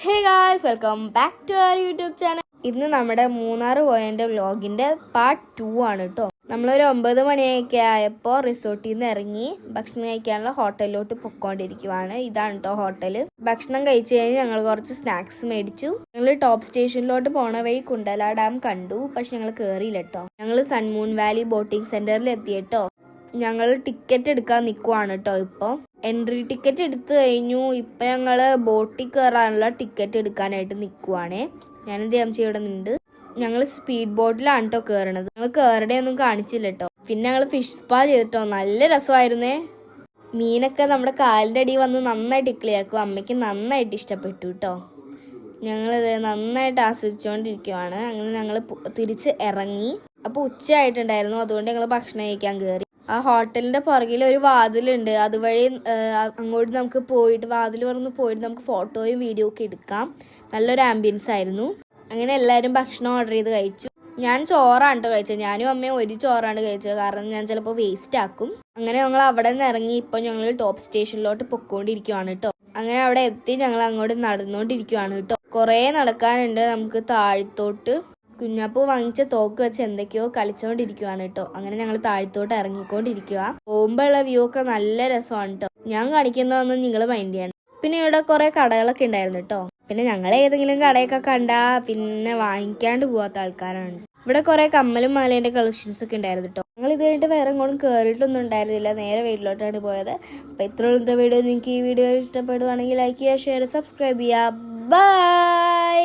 Hey guys, welcome back to our YouTube channel. ഇന്ന് നമ്മുടെ മൂന്നാർ പോയതിൻ്റെ വ്ലോഗിൻ്റെ പാർട്ട് 2 ആണ് കേട്ടോ. നമ്മളൊരു 9 മണിയൊക്കെ ആയപ്പോൾ റിസോർട്ടിൽ നിന്ന് ഇറങ്ങി ഭക്ഷണം കഴിക്കാനുള്ള ഹോട്ടലിലോട്ട് പൊയ്ക്കൊണ്ടിരിക്കുവാണ്. ഇതാണ് കേട്ടോ ഹോട്ടൽ. ഭക്ഷണം കഴിച്ച് കഴിഞ്ഞ് ഞങ്ങൾ കുറച്ച് സ്നാക്സ് മേടിച്ചു. ഞങ്ങൾ ടോപ്പ് സ്റ്റേഷനിലോട്ട് പോണ വഴി കുണ്ടല ഡാം കണ്ടു, പക്ഷെ ഞങ്ങൾ കയറിയില്ല കേട്ടോ. ഞങ്ങൾ സൺമൂൺ വാലി ബോട്ടിംഗ് സെന്ററിൽ എത്തിയിട്ടോ. ഞങ്ങൾ ടിക്കറ്റ് എടുക്കാൻ നിൽക്കുവാണ് കേട്ടോ. ഇപ്പോൾ എൻട്രി ടിക്കറ്റ് എടുത്തു കഴിഞ്ഞു. ഇപ്പം ഞങ്ങൾ ബോട്ടിൽ കയറാനുള്ള ടിക്കറ്റ് എടുക്കാനായിട്ട് നിൽക്കുവാണേ. ഞാനെന്ത് ചെയ്യാൻ ഇവിടെ നിന്നുണ്ട്. ഞങ്ങൾ സ്പീഡ് ബോട്ടിലാണ് കേട്ടോ കയറണത്. ഞങ്ങൾ കയറണയൊന്നും കാണിച്ചില്ല കേട്ടോ. പിന്നെ ഞങ്ങൾ ഫിഷ് സ്പാ ചെയ്തിട്ടോ. നല്ല രസമായിരുന്നേ. മീനൊക്കെ നമ്മുടെ കാലിൻ്റെ അടിയിൽ വന്ന് നന്നായിട്ട് ഇക്ലിയാക്കും. അമ്മയ്ക്ക് നന്നായിട്ട് ഇഷ്ടപ്പെട്ടു കേട്ടോ. ഞങ്ങളിത് നന്നായിട്ട് ആസ്വദിച്ചുകൊണ്ടിരിക്കുവാണ്. അങ്ങനെ ഞങ്ങൾ തിരിച്ച് ഇറങ്ങി. അപ്പോൾ ഉച്ചയായിട്ടുണ്ടായിരുന്നു, അതുകൊണ്ട് ഞങ്ങൾ ഭക്ഷണം കഴിക്കാൻ കയറി. ആ ഹോട്ടലിൻ്റെ പുറകിൽ ഒരു വാതിലുണ്ട്. അതുവഴി അങ്ങോട്ട് നമുക്ക് പോയിട്ട് വാതിൽ തുറന്ന് പോയിട്ട് നമുക്ക് ഫോട്ടോയും വീഡിയോ ഒക്കെ എടുക്കാം. നല്ലൊരു ആംബിയൻസ് ആയിരുന്നു. അങ്ങനെ എല്ലാവരും ഭക്ഷണം ഓർഡർ ചെയ്ത് കഴിച്ചു. ഞാൻ ചോറാണ് കേട്ടോ കഴിച്ചത്. ഞാനും അമ്മയും ഒരു ചോറാണ് കഴിച്ചത്, കാരണം ഞാൻ ചിലപ്പോൾ വേസ്റ്റ് ആക്കും. അങ്ങനെ ഞങ്ങൾ അവിടെ നിന്ന് ഇറങ്ങി ഇപ്പോൾ ഞങ്ങൾ ടോപ്പ് സ്റ്റേഷനിലോട്ട് പൊയ്ക്കൊണ്ടിരിക്കുവാണ് കേട്ടോ. അങ്ങനെ അവിടെ എത്തി ഞങ്ങൾ അങ്ങോട്ട് നടന്നുകൊണ്ടിരിക്കുവാണ് കേട്ടോ. കുറേ നടക്കാനുണ്ട് നമുക്ക് താഴത്തോട്ട്. കുഞ്ഞാപ്പൂ വാങ്ങിച്ച തോക്ക് വെച്ച് എന്തൊക്കെയോ കളിച്ചുകൊണ്ടിരിക്കുവാണ് കേട്ടോ. അങ്ങനെ ഞങ്ങൾ താഴത്തോട്ട് ഇറങ്ങിക്കൊണ്ടിരിക്കുക. പോകുമ്പോഴുള്ള വ്യൂ ഒക്കെ നല്ല രസമാണ് കേട്ടോ. ഞാൻ കാണിക്കുന്നതൊന്നും നിങ്ങൾ മൈൻഡ് ചെയ്യണം. പിന്നെ ഇവിടെ കുറേ കടകളൊക്കെ ഉണ്ടായിരുന്നു കേട്ടോ. പിന്നെ ഞങ്ങൾ ഏതെങ്കിലും കടയൊക്കെ കണ്ടാ പിന്നെ വാങ്ങിക്കാണ്ട് പോവാത്ത ആൾക്കാരാണ്. ഇവിടെ കുറേ കമ്മലും മാലേൻ്റെ കളക്ഷൻസ് ഒക്കെ ഉണ്ടായിരുന്നു കേട്ടോ. ഞങ്ങൾ ഇത് കഴിഞ്ഞിട്ട് വേറെ എങ്ങോട്ടും കയറിയിട്ടൊന്നും ഉണ്ടായിരുന്നില്ല. നേരെ വീട്ടിലോട്ടാണ് പോയത്. അപ്പോൾ ഇത്രയുള്ള വീഡിയോ നിങ്ങൾക്ക് ഈ വീഡിയോ ഇഷ്ടപ്പെടുവാണെങ്കിൽ ലൈക്ക് ചെയ്യുക, ഷെയർ, സബ്സ്ക്രൈബ് ചെയ്യുക. ബൈ.